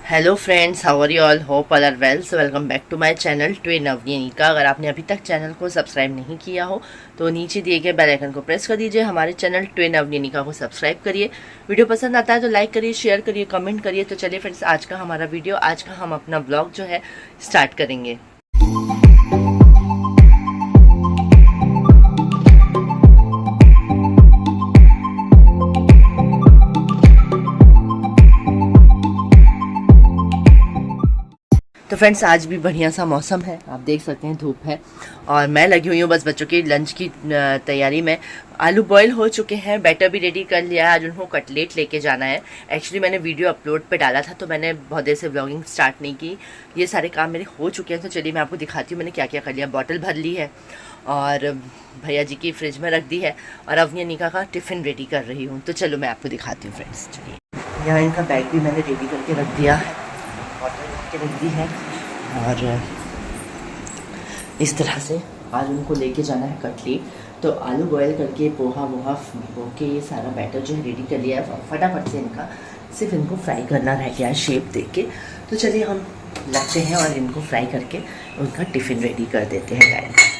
Hello friends, how are you all? Hope all are well. So welcome back to my channel twin Avnika. अगर आपने अभी तक channel को subscribe नहीं किया हो तो नीचे दिए गए बेल आइकन को प्रेस कर दीजिए। हमारे चैनल ट्विन अवनीका को सब्सक्राइब करिए। वीडियो पसंद आता है तो लाइक करिए, शेयर करिए, कमेंट करिए। तो चलिए फ्रेंड्स, आज का हमारा वीडियो, आज का हम अपना ब्लॉग जो है स्टार्ट करेंगे। तो फ्रेंड्स, आज भी बढ़िया सा मौसम है, आप देख सकते हैं धूप है और मैं लगी हुई हूँ बस बच्चों की लंच की तैयारी में। आलू बॉईल हो चुके हैं, बैटर भी रेडी कर लिया है। आज उनको कटलेट लेके जाना है। एक्चुअली मैंने वीडियो अपलोड पे डाला था तो मैंने बहुत देर से व्लॉगिंग स्टार्ट नहीं की। ये सारे काम मेरे हो चुके हैं तो चलिए मैं आपको दिखाती हूँ मैंने क्या क्या कर लिया। बॉटल भर ली है और भैया जी की फ्रिज में रख दी है और अवनी निका का टिफ़िन रेडी कर रही हूँ। तो चलो मैं आपको दिखाती हूँ फ्रेंड्स। चलिए, यहाँ इनका बैग भी मैंने रेडी करके रख दिया है, बॉटल रख के रख दी है और इस तरह से आज उनको लेके जाना है कटलेट। तो आलू बॉयल करके पोहा वोहा भिगो के ये सारा बैटर जो है रेडी कर लिया है। फटाफट से इनका सिर्फ इनको फ्राई करना रह गया है शेप दे के। तो चलिए हम लगते हैं और इनको फ्राई करके उनका टिफ़िन रेडी कर देते हैं डायरेक्ट।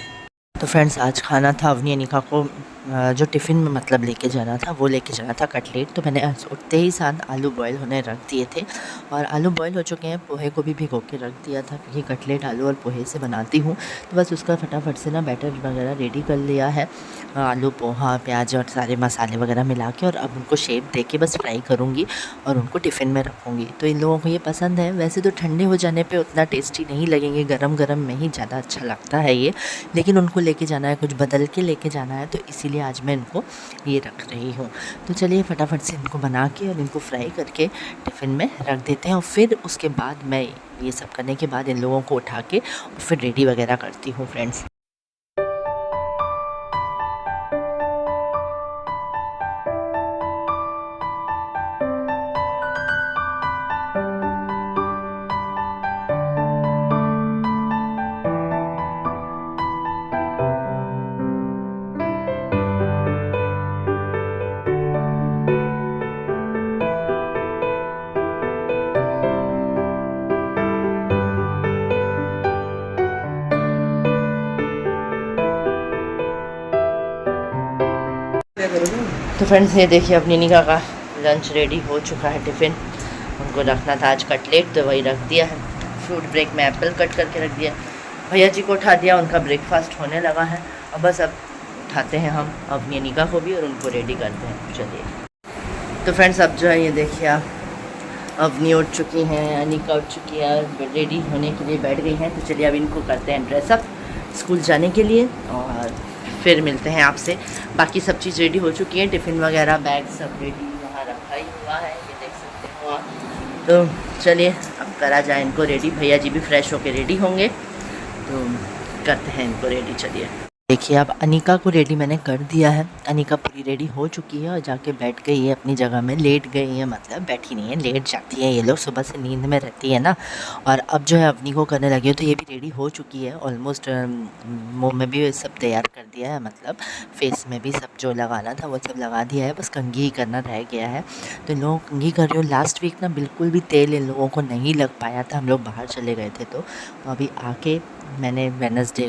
तो फ्रेंड्स, आज खाना था अवनी अनिका को जो टिफ़िन में मतलब लेके जाना था, वो लेके जाना था कटलेट। तो मैंने उठते ही साथ आलू बॉयल होने रख दिए थे और आलू बॉयल हो चुके हैं। पोहे को भी भिगो के रख दिया था क्योंकि कटलेट आलू और पोहे से बनाती हूँ। तो बस उसका फटाफट से ना बैटर वगैरह रेडी कर लिया है, आलू पोहा प्याज और सारे मसाले वगैरह मिला के। और अब उनको शेप दे के बस फ्राई करूँगी और उनको टिफ़िन में रखूँगी। तो इन लोगों को ये पसंद है। वैसे तो ठंडे हो जाने पर उतना टेस्टी नहीं लगेंगे, गरम गरम में ही ज़्यादा अच्छा लगता है ये। लेकिन उनको लेके जाना है, कुछ बदल के लेके जाना है, तो इसीलिए आज मैं इनको ये रख रही हूँ। तो चलिए फटाफट से इनको बना के और इनको फ्राई करके टिफ़िन में रख देते हैं। और फिर उसके बाद मैं ये सब करने के बाद इन लोगों को उठा के और फिर रेडी वगैरह करती हूँ फ्रेंड्स। तो फ्रेंड्स, ये देखिए अपनी निका का लंच रेडी हो चुका है। टिफ़िन उनको रखना था आज कटलेट, तो वही रख दिया है। फ्रूट ब्रेक में एप्पल कट करके रख दिया। भैया जी को उठा दिया, उनका ब्रेकफास्ट होने लगा है। अब बस अब उठाते हैं हम अपनी निका को भी और उनको रेडी करते हैं। चलिए, तो फ्रेंड्स अब जो है ये देखिए आप, अवनी उठ चुकी हैं, अनिका उठ चुकी है, रेडी होने के लिए बैठ गई हैं। तो चलिए अब इनको करते हैं ड्रेसअप स्कूल जाने के लिए और फिर मिलते हैं आपसे। बाकी सब चीज़ रेडी हो चुकी है, टिफ़िन वगैरह बैग सब रेडी वहाँ रखा ही हुआ है, ये देख सकते हो आप। तो चलिए अब करा जाए इनको रेडी। भैया जी भी फ्रेश होके रेडी होंगे तो करते हैं इनको रेडी। चलिए, देखिए अब अनिका को रेडी मैंने कर दिया है। अनिका पूरी रेडी हो चुकी है और जाके बैठ गई है अपनी जगह में, लेट गई है, मतलब बैठी नहीं है, लेट जाती है। ये लोग सुबह से नींद में रहती है ना। और अब जो है अपनी को करने लगी है। तो ये भी रेडी हो चुकी है ऑलमोस्ट। मुंह में भी सब तैयार कर दिया है, मतलब फेस में भी सब जो लगाना था वो सब लगा दिया है, बस कंघी ही करना रह गया है। तो इन लोगों कंघी कर रही हूँ। लास्ट वीक ना बिल्कुल भी तेल इन लोगों को नहीं लग पाया था, हम लोग बाहर चले गए थे। तो अभी आके मैंने वेडनेसडे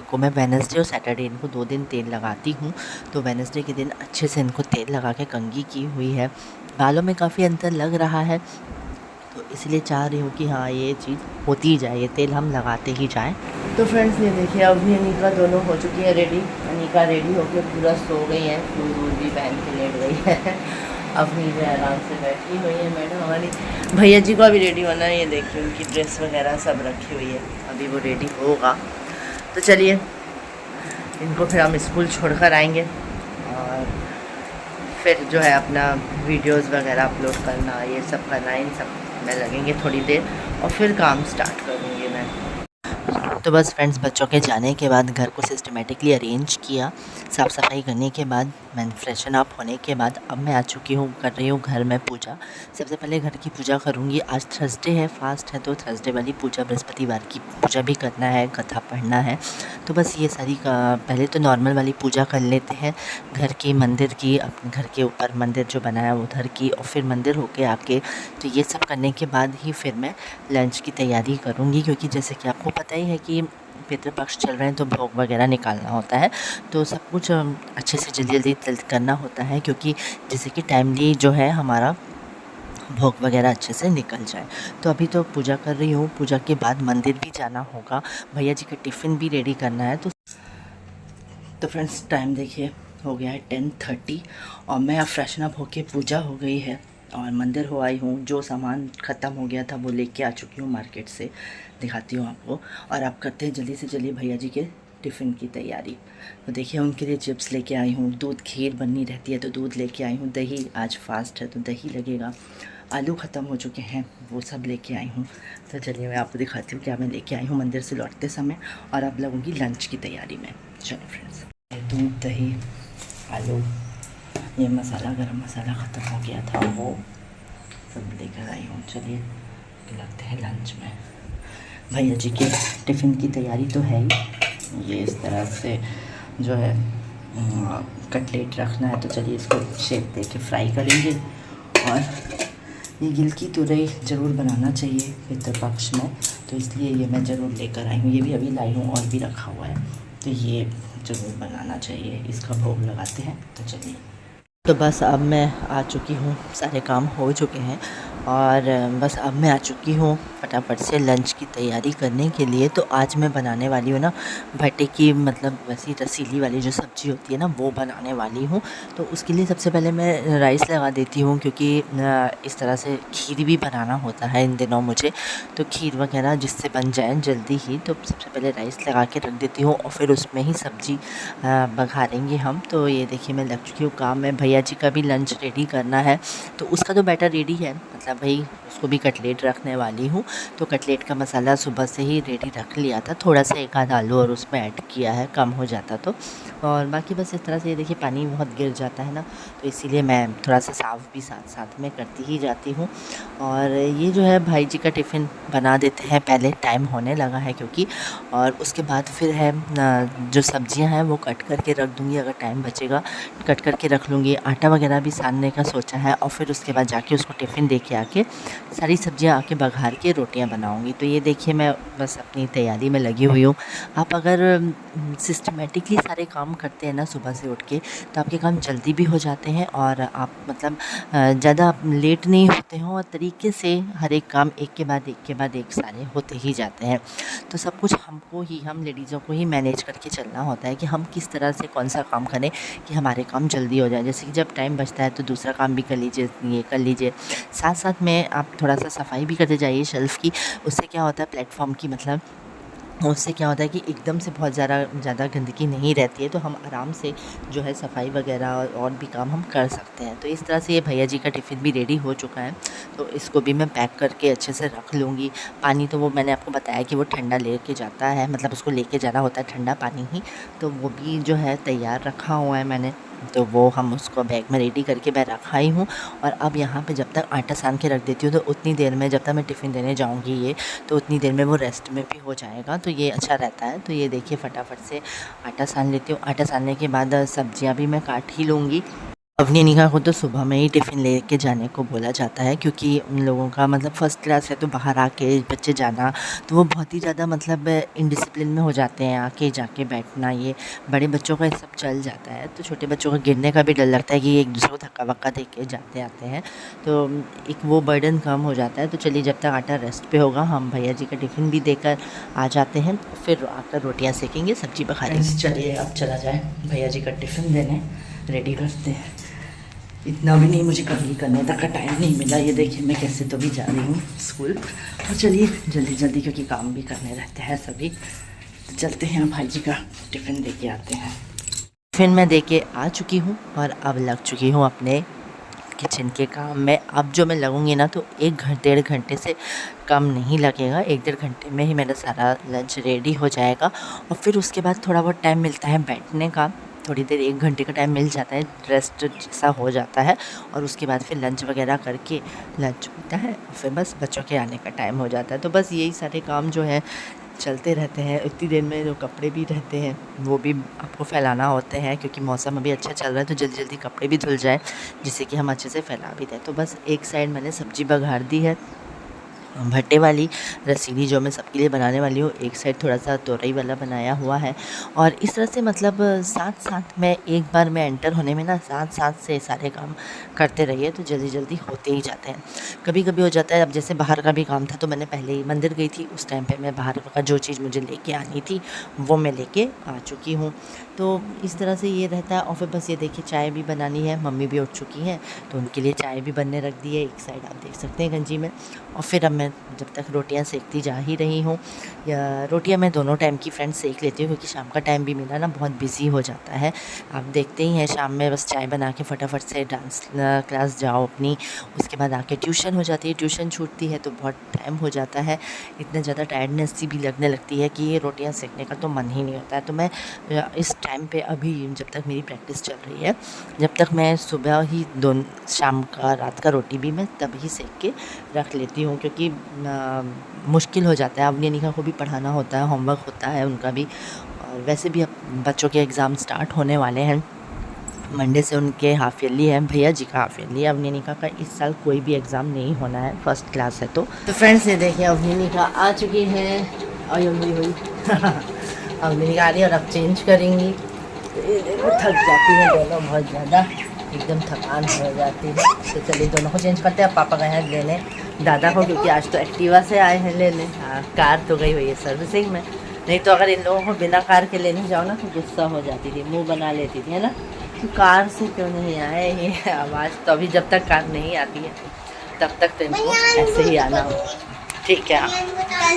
और सैटरडे इनको 2 दिन तेल लगाती हूँ। तो वेडनेसडे के दिन अच्छे से इनको तेल लगा के कंघी की हुई है। बालों में काफ़ी अंतर लग रहा है तो इसलिए चाह रही हूँ कि हाँ ये चीज़ होती ही जाए, ये तेल हम लगाते ही जाएं। तो फ्रेंड्स, ये देखिए अभी अनिका दोनों हो चुकी है रेडी। अनिका रेडी होकर पूरा सो गई है, फूल वूल भी पहन के लेट गई है। अपनी जो आराम से बैठी हुई है मैडम हमारी। भैया जी को अभी रेडी होना है, ये देखिए उनकी ड्रेस वगैरह सब रखी हुई है, अभी वो रेडी होगा। तो चलिए इनको फिर हम स्कूल छोड़कर आएंगे और फिर जो है अपना वीडियोस वगैरह अपलोड करना, ये सब करना, इन सब में लगेंगे थोड़ी देर और फिर काम स्टार्ट करूँगी मैं। तो बस फ्रेंड्स, बच्चों के जाने के बाद घर को सिस्टमेटिकली अरेंज किया। साफ़ सफाई करने के बाद मैं फ्रेशन अप होने के बाद अब मैं आ चुकी हूँ, कर रही हूँ घर में पूजा। सबसे पहले घर की पूजा करूँगी। आज थर्सडे है, फास्ट है, तो थर्सडे वाली पूजा, बृहस्पतिवार की पूजा भी करना है, कथा पढ़ना है। तो बस ये सारी का पहले तो नॉर्मल वाली पूजा कर लेते हैं घर की, मंदिर की, अपने घर के ऊपर मंदिर जो बनाया उधर की, और फिर मंदिर होके आके तो ये सब करने के बाद ही फिर मैं लंच की तैयारी करूँगी। क्योंकि जैसे कि आपको पता ही है कि पितृपक्ष चल रहे हैं तो भोग वगैरह निकालना होता है, तो सब कुछ अच्छे से जल्दी करना होता है, क्योंकि जैसे कि टाइमली जो है हमारा भोग वगैरह अच्छे से निकल जाए। तो अभी तो पूजा कर रही हूँ, पूजा के बाद मंदिर भी जाना होगा, भैया जी का टिफ़िन भी रेडी करना है। तो फ्रेंड्स, टाइम देखिए हो गया है 10:30 और मैं अब फ्रेशन अप होके, पूजा हो गई है और मंदिर हो आई हूँ। जो सामान ख़त्म हो गया था वो लेके आ चुकी हूँ मार्केट से, दिखाती हूँ आपको। और आप करते हैं जल्दी से जल्दी भैया जी के टिफ़िन की तैयारी। तो देखिए उनके लिए चिप्स लेके आई हूँ, दूध खीर बननी रहती है तो दूध लेके आई हूँ, दही आज फास्ट है तो दही लगेगा, आलू ख़त्म हो चुके हैं वो सब लेके आई हूँ। तो चलिए मैं आपको दिखाती हूँ क्या मैं लेके आई हूँ मंदिर से लौटते समय, और अब लगूँगी लंच की तैयारी में। चलिए फ्रेंड्स, दूध, दही, आलू, ये मसाला, गरम मसाला ख़त्म हो गया था वो सब लेकर आई हूँ। चलिए लगते हैं लंच में। भैया जी के टिफ़िन की तैयारी तो है ही, ये इस तरह से जो है कटलेट रखना है, तो चलिए इसको शेप दे के फ्राई करेंगे। और ये गिल की तुरई ज़रूर बनाना चाहिए पितृपक्ष में, तो इसलिए ये मैं ज़रूर लेकर आई हूँ। ये भी अभी लाई हूँ और भी रखा हुआ है, तो ये ज़रूर बनाना चाहिए, इसका भोग लगाते हैं। तो चलिए, तो बस अब मैं आ चुकी हूँ, सारे काम हो चुके हैं और बस अब मैं आ चुकी हूँ फटाफट से लंच की तैयारी करने के लिए। तो आज मैं बनाने वाली हूँ ना भट्टे की, मतलब वैसी रसीली वाली जो सब्ज़ी होती है ना, वो बनाने वाली हूँ। तो उसके लिए सबसे पहले मैं राइस लगा देती हूँ, क्योंकि इस तरह से खीर भी बनाना होता है इन दिनों मुझे, तो खीर वगैरह जिससे बन जाए जल्दी ही, तो सबसे पहले राइस लगा के रख देती हूँ और फिर उसमें ही सब्ज़ी बघारेंगे हम। तो ये देखिए मैं लग चुकी हूँ काम में। भैया जी का भी लंच रेडी करना है, तो उसका तो बैटर रेडी है, मतलब भाई उसको भी कटलेट रखने वाली हूँ। तो कटलेट का मसाला सुबह से ही रेडी रख लिया था, थोड़ा सा एक आध आलू और उसमें ऐड किया है, कम हो जाता तो। और बाकी बस इस तरह से, ये देखिए पानी बहुत गिर जाता है ना, तो इसीलिए मैं थोड़ा सा साफ़ भी साथ साथ में करती ही जाती हूँ। और ये जो है भाई जी का टिफ़िन बना देते हैं पहले, टाइम होने लगा है क्योंकि, और उसके बाद फिर है जो सब्जियां हैं वो कट करके रख दूँगी, अगर टाइम बचेगा कट करके रख लूँगी। आटा वगैरह भी सानने का सोचा है, और फिर उसके बाद जाके उसको टिफ़िन दे के आके सारी सब्जियां आके बघार के रोटियां बनाऊँगी। तो ये देखिए मैं बस अपनी तैयारी में लगी हुई हूँ। आप अगर सिस्टमेटिकली सारे काम करते हैं ना सुबह से उठ के, तो आपके काम जल्दी भी हो जाते हैं और आप मतलब ज़्यादा लेट नहीं होते हों, और तरीके से हर एक काम एक के बाद एक सारे होते ही जाते हैं। तो सब कुछ हमको ही, हम लेडीज़ों को ही मैनेज करके चलना होता है कि हम किस तरह से कौन सा काम करें कि हमारे काम जल्दी हो जाए। जैसे कि जब टाइम बचता है तो दूसरा काम भी कर लीजिए, ये कर लीजिए, साथ साथ में आप थोड़ा सा सफाई भी करते जाइए शेल्फ़ की। उससे क्या होता है, प्लेटफॉर्म की, मतलब उससे क्या होता है कि एकदम से बहुत ज़्यादा गंदगी नहीं रहती है, तो हम आराम से जो है सफाई वगैरह और भी काम हम कर सकते हैं। तो इस तरह से ये भैया जी का टिफ़िन भी रेडी हो चुका है, तो इसको भी मैं पैक करके अच्छे से रख लूँगी। पानी तो वो मैंने आपको बताया कि वो ठंडा लेके जाता है, मतलब उसको लेके जाना होता है ठंडा पानी ही, तो वो भी जो है तैयार रखा हुआ है मैंने, तो वो हम उसको बैग में रेडी करके मैं रखा ही हूँ। और अब यहाँ पे जब तक आटा सान के रख देती हूँ, तो उतनी देर में जब तक मैं टिफ़िन देने जाऊँगी ये, तो उतनी देर में वो रेस्ट में भी हो जाएगा, तो ये अच्छा रहता है। तो ये देखिए फटाफट से आटा सान लेती हूँ। आटा सानने के बाद सब्जियाँ भी मैं काट ही लूँगी। अपनी निगाह को तो सुबह में ही टिफ़िन लेके जाने को बोला जाता है, क्योंकि उन लोगों का मतलब फ़र्स्ट क्लास है, तो बाहर आके बच्चे जाना तो वो बहुत ही ज़्यादा मतलब इनडिसिप्लिन में हो जाते हैं, आके जाके बैठना, ये बड़े बच्चों का ये सब चल जाता है। तो छोटे बच्चों का गिरने का भी डर लगता है कि एक दूसरे को धक्का वक्का दे के जाते आते हैं, तो एक वो बर्डन कम हो जाता है। तो चलिए जब तक आटा रेस्ट पे होगा, हम भैया जी का टिफ़िन भी देकर आ जाते हैं, फिर आकर रोटियाँ सेकेंगे, सब्जी पकाएंगे। चलिए अब चला जाए भैया जी का टिफ़िन देने, रेडी करते हैं। इतना भी नहीं मुझे कभी करने तक का टाइम नहीं मिला। ये देखिए मैं कैसे तो भी जा रही हूँ स्कूल, और चलिए जल्दी जल्दी, क्योंकि काम भी करने रहते हैं सभी, तो चलते हैं भाई जी का टिफ़िन दे के आते हैं। टिफ़िन मैं दे के आ चुकी हूँ और अब लग चुकी हूँ अपने किचन के काम में अब जो मैं लगूंगी ना तो 1-1.5 घंटे से कम नहीं लगेगा। 1-1.5 घंटे में ही मेरा सारा लंच रेडी हो जाएगा। और फिर उसके बाद थोड़ा बहुत टाइम मिलता है बैठने का, थोड़ी देर 1 घंटे का टाइम मिल जाता है, रेस्ट जैसा हो जाता है। और उसके बाद फिर लंच वगैरह करके लंच होता है, फिर बस बच्चों के आने का टाइम हो जाता है। तो बस यही सारे काम जो है चलते रहते हैं। इतनी देर में जो कपड़े भी रहते हैं वो भी आपको फैलाना होते हैं, क्योंकि मौसम अभी अच्छा चल रहा है तो जल्दी जल्दी कपड़े भी धुल जाए, जिससे कि हम अच्छे से फैला भी दें। तो बस एक साइड मैंने सब्ज़ी बघार दी है, भट्टे वाली रसीली जो मैं सबके लिए बनाने वाली हूँ। एक साइड थोड़ा सा तोरई वाला बनाया हुआ है। और इस तरह से मतलब साथ साथ में एक बार में एंटर होने में ना साथ साथ से सारे काम करते रहिए तो जल्दी जल्दी होते ही जाते हैं। कभी कभी हो जाता है, अब जैसे बाहर का भी काम था तो मैंने पहले ही मंदिर गई थी, उस टाइम पे मैं बाहर का जो चीज़ मुझे लेके आनी थी वो मैं लेके आ चुकी हूँ। तो इस तरह से ये रहता है। और फिर बस ये देखिए चाय भी बनानी है, मम्मी भी उठ चुकी हैं तो उनके लिए चाय भी बनने रख दी है, एक साइड आप देख सकते हैं गंजी में। और फिर अब मैं जब तक रोटियां सेकती जा ही रही हूँ, या रोटियां मैं दोनों टाइम की फ्रेंड्स सेक लेती हूँ, क्योंकि शाम का टाइम भी मेरा ना बहुत बिजी हो जाता है। आप देखते ही हैं शाम में बस चाय बना के फटाफट से डांस क्लास जाओ अपनी, उसके बाद आके ट्यूशन हो जाती है, ट्यूशन छूटती है तो बहुत टाइम हो जाता है। इतना ज़्यादा टायर्डनेस सी भी लगने लगती है कि ये रोटियाँ सेकने का तो मन ही नहीं होता है। तो मैं इस टाइम पे अभी जब तक मेरी प्रैक्टिस चल रही है, जब तक मैं सुबह ही दोनों शाम का रात का रोटी भी मैं तभी सेक के रख लेती हूँ, क्योंकि मुश्किल हो जाता है। अब निका को भी पढ़ाना होता है, होमवर्क होता है उनका भी। और वैसे भी अब बच्चों के एग्ज़ाम स्टार्ट होने वाले हैं, मंडे से उनके हाफ ईयरली है, भैया जी का हाफ ईयरली है। अवनीनिका का इस साल कोई भी एग्ज़ाम नहीं होना है, फर्स्ट क्लास है। तो फ्रेंड्स ये देखिए अवनीनिका आ चुकी है, और हुई अवनीनिका आ रही है और अब चेंज करेंगी। तो ये देखो थक जाती है दोनों बहुत ज़्यादा, एकदम थकान हो जाती है। तो चलिए दोनों को चेंज करते हैं। पापा गए हैं लेने दादा को, क्योंकि आज तो एक्टिवा से आए हैं लेने। हाँ, कार तो गई हुई है सर्विसिंग में, नहीं तो अगर इन लोगों को बिना कार के लेने जाओ ना तो गुस्सा हो जाती थी, मुंह बना लेती थी, है ना। तो कार से क्यों नहीं आए ये आवाज़, तो अभी जब तक कार नहीं आती है तब तक तो इनको ऐसे ही आना हो। ठीक है,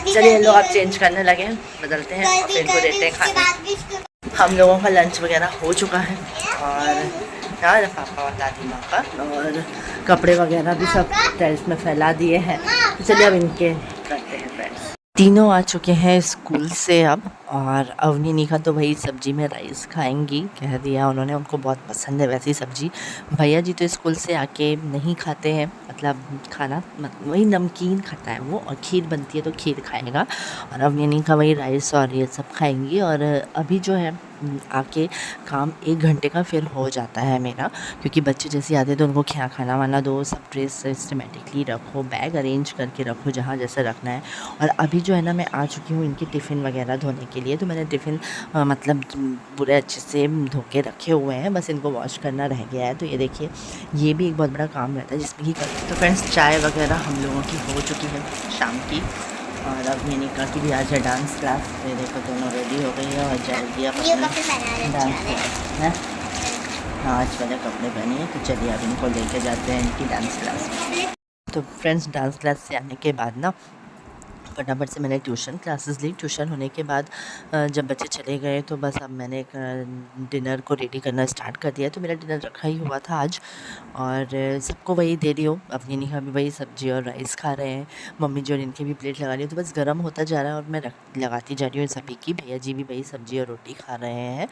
चलिए लोग आप चेंज करने लगे हैं, बदलते हैं और फिर इनको देते हैं खाना। हम लोगों का लंच वगैरह हो चुका है, और यार पापा और दादी माँ का, और कपड़े वगैरह भी सब टेरेस में फैला दिए हैं। तो चलिए अब इनके करते हैं फ्रेंड्स। तीनों आ चुके हैं स्कूल से अब, और अवनीनिका तो वही सब्जी में राइस खाएंगी, कह दिया उन्होंने, उनको बहुत पसंद है वैसी सब्जी। भैया जी तो स्कूल से आके नहीं खाते हैं, मतलब खाना वही नमकीन खाता है वो, और खीर बनती है तो खीर खाएगा। और अवनीनिका वही राइस और ये सब खाएंगी। और अभी जो है आके काम 1 घंटे का फिर हो जाता है मेरा, क्योंकि बच्चे जैसे आते तो उनको क्या खाना वाना दो, सब ड्रेस सिस्टमेटिकली रखो, बैग अरेंज करके रखो जहाँ जैसे रखना है। और अभी जो है ना मैं आ चुकी हूँ इनकी टिफ़िन वगैरह धोने के लिए। तो मैंने टिफ़िन मतलब पूरे अच्छे से धो के रखे हुए हैं, बस इनको वॉश करना रह गया है। तो ये देखिए ये भी एक बहुत बड़ा काम रहता है जिसमें कि तो फ्रेंड्स चाय वगैरह हम लोगों की हो चुकी है शाम की। और अब निका की भी आज है डांस क्लास, ये देखो दोनों रेडी हो गई है और जाएगी अब डांस क्लास है। हाँ आज वाले कपड़े पहनी है, तो चलिए अब इनको लेके जाते हैं इनकी डांस क्लास में। तो फ्रेंड्स डांस क्लास से आने के बाद ना फटाफट से मैंने ट्यूशन क्लासेस ली। ट्यूशन होने के बाद जब बच्चे चले गए तो बस अब मैंने डिनर को रेडी करना स्टार्ट कर दिया। तो मेरा डिनर रखा ही हुआ था आज, और सबको वही दे रही हूँ। अपनी निका भी वही सब्ज़ी और राइस खा रहे हैं, मम्मी जो इनकी भी प्लेट लगा रही हूँ। तो बस गर्म होता जा रहा है और मैं लगाती जा रही हूँ सभी की। भैया जी भी वही सब्ज़ी और रोटी खा रहे हैं।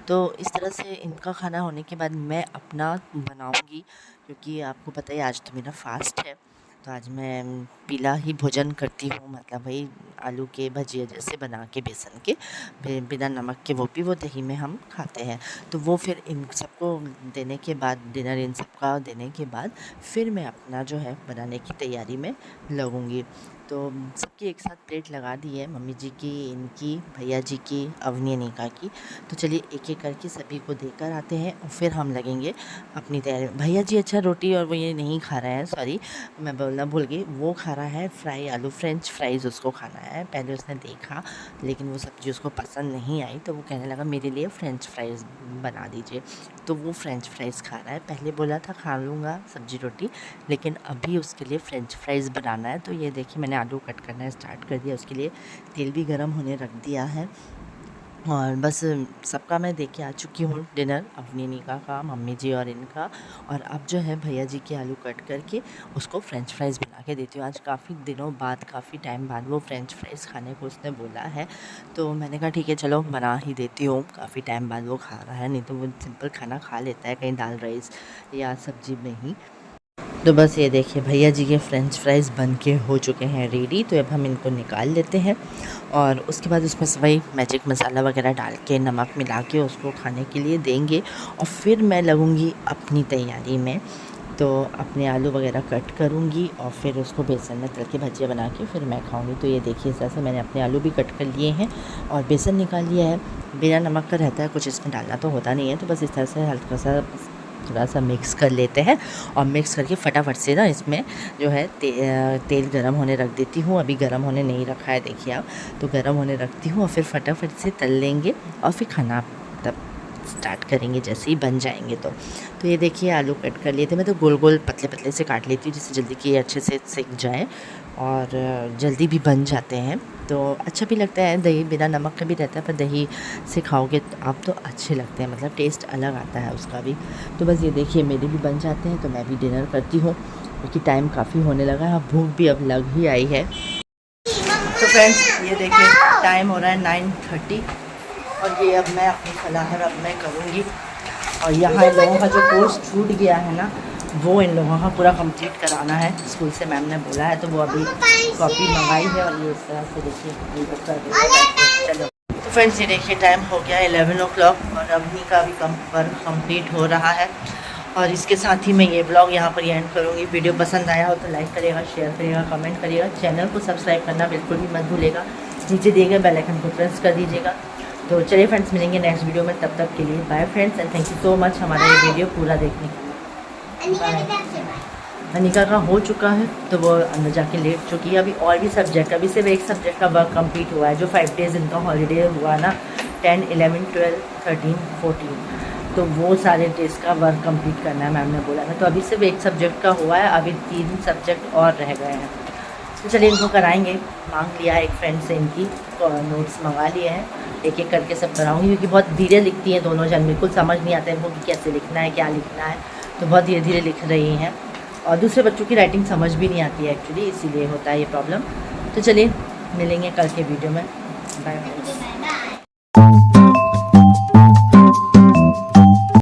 तो इस तरह से इनका खाना होने के बाद मैं अपना बनाऊँगी, क्योंकि आपको पता है आज तो मेरा फास्ट है। तो आज मैं पीला ही भोजन करती हूँ, मतलब वही आलू के भजिया जैसे बना के बेसन के बिना नमक के, वो भी वो दही में हम खाते हैं। तो वो फिर इन सबको देने के बाद, डिनर इन सबका देने के बाद फिर मैं अपना जो है बनाने की तैयारी में लगूँगी। तो सबकी एक साथ प्लेट लगा दी है, मम्मी जी की, इनकी, भैया जी की, अवनीनिका की। तो चलिए एक एक करके सभी को देकर आते हैं और फिर हम लगेंगे अपनी तैयारी। भैया जी अच्छा रोटी और वो ये नहीं खा रहे हैं, सॉरी मैं बोलना भूल गई, वो खा रहा है फ्राई आलू, फ्रेंच फ्राइज़ उसको खाना है। पहले उसने देखा लेकिन वो सब्ज़ी उसको पसंद नहीं आई, तो वो कहने लगा मेरे लिए फ़्रेंच फ्राइज़ बना दीजिए। तो वो फ़्रेंच फ्राइज़ खा रहा है। पहले बोला था खा लूँगा सब्ज़ी रोटी, लेकिन अभी उसके लिए फ़्रेंच फ्राइज़ बनाना है। तो ये देखिए मैंने आलू कट करना स्टार्ट कर दिया, उसके लिए तेल भी गर्म होने रख दिया है। और बस सबका मैं देख के आ चुकी हूँ डिनर, अपनी निका का, मम्मी जी और इनका। और अब जो है भैया जी के आलू कट करके उसको फ्रेंच फ्राइज़ बना के देती हूँ। आज काफ़ी दिनों बाद, काफ़ी टाइम बाद वो फ्रेंच फ्राइज़ खाने को उसने बोला है, तो मैंने कहा ठीक है चलो बना ही देती हूँ। काफ़ी टाइम बाद वो खा रहा है, नहीं तो वो सिंपल खाना खा लेता है कहीं दाल राइस या सब्ज़ी में ही। तो बस ये देखिए भैया जी के फ्रेंच फ्राइज़ बन के हो चुके हैं रेडी। तो अब हम इनको निकाल लेते हैं और उसके बाद उसमें से वही मैजिक मसाला वगैरह डाल के, नमक मिला के उसको खाने के लिए देंगे। और फिर मैं लगूँगी अपनी तैयारी में, तो अपने आलू वगैरह कट करूँगी और फिर उसको बेसन में तल के भजिया बना के फिर मैं खाऊँगी। तो ये देखिए इस तरह से मैंने अपने आलू भी कट कर लिए हैं और बेसन निकाल लिया है। बिना नमक का रहता है, कुछ इसमें डालना तो होता नहीं है, तो बस इस तरह से हल्का सा थोड़ा सा मिक्स कर लेते हैं। और मिक्स करके फटाफट से ना इसमें जो है तेल गरम होने रख देती हूँ। अभी गरम होने नहीं रखा है देखिए आप, तो गरम होने रखती हूँ और फिर फटाफट से तल लेंगे और फिर खाना तब स्टार्ट करेंगे जैसे ही बन जाएंगे। तो ये देखिए आलू कट कर लिए थे, मैं तो गोल गोल पतले पतले से काट लेती हूँ जिससे जल्दी कि ये अच्छे से सिक जाए और जल्दी भी बन जाते हैं। तो अच्छा भी लगता है, दही बिना नमक का भी रहता है, पर दही से खाओगे आप तो अच्छे लगते हैं, मतलब टेस्ट अलग आता है उसका भी। तो बस ये देखिए मेरे भी बन जाते हैं, तो मैं भी डिनर करती हूँ क्योंकि टाइम काफ़ी होने लगा है, भूख भी अब लग ही आई है। तो फ्रेंड्स ये देखिए टाइम हो रहा है 9:30 और ये अब मैं अपनी फलाहर अब मैं करूँगी। और यहाँ इन लोगों का जो कोर्स छूट गया है ना, वो इन लोगों का पूरा कंप्लीट कराना है, स्कूल से मैम ने बोला है, तो वो अभी कॉपी मंगाई है और ये इस तरह से देखिए कर रही है। चलो तो फ्रेंड्स ये देखिए टाइम हो गया 11 o'clock और अभी का भी वर्क कंप्लीट हो रहा है। और इसके साथ ही मैं ये ब्लॉग यहाँ पर एंड करूँगी। वीडियो पसंद आया हो तो लाइक करिएगा, शेयर करिएगा, कमेंट करिएगा, चैनल को सब्सक्राइब करना बिल्कुल भी मत भूलिएगा, नीचे दिए गए बेल आइकन को प्रेस कर दीजिएगा। तो चलिए फ्रेंड्स मिलेंगे नेक्स्ट वीडियो में, तब तक के लिए bye friends and thank you so much हमारा ये वीडियो पूरा देखने के लिए। अनिका का हो चुका है तो वो अंदर जाके लेट चुकी है। अभी और भी सब्जेक्ट, अभी सिर्फ एक सब्जेक्ट का वर्क कंप्लीट हुआ है, जो 5 डेज़ इनका हॉलीडे हुआ ना, 10, 11, 12, 13, 14, तो वो सारे डेज़ का वर्क कंप्लीट करना है मैम ने बोला है। तो अभी सिर्फ एक सब्जेक्ट का हुआ है, अभी 3 सब्जेक्ट और रह गए हैं। तो चलिए इनको कराएंगे, मांग लिया है एक फ्रेंड से, इनकी नोट्स मंगा लिए हैं, एक एक करके सब कराऊंगी क्योंकि बहुत धीरे लिखती हैं दोनों जन, बिल्कुल समझ नहीं आता है इनको कि कैसे लिखना है, क्या लिखना है, तो बहुत धीरे धीरे लिख रही हैं और दूसरे बच्चों की राइटिंग समझ भी नहीं आती है एक्चुअली, इसीलिए होता है ये प्रॉब्लम। तो चलिए मिलेंगे कल के वीडियो में, बाय बाय।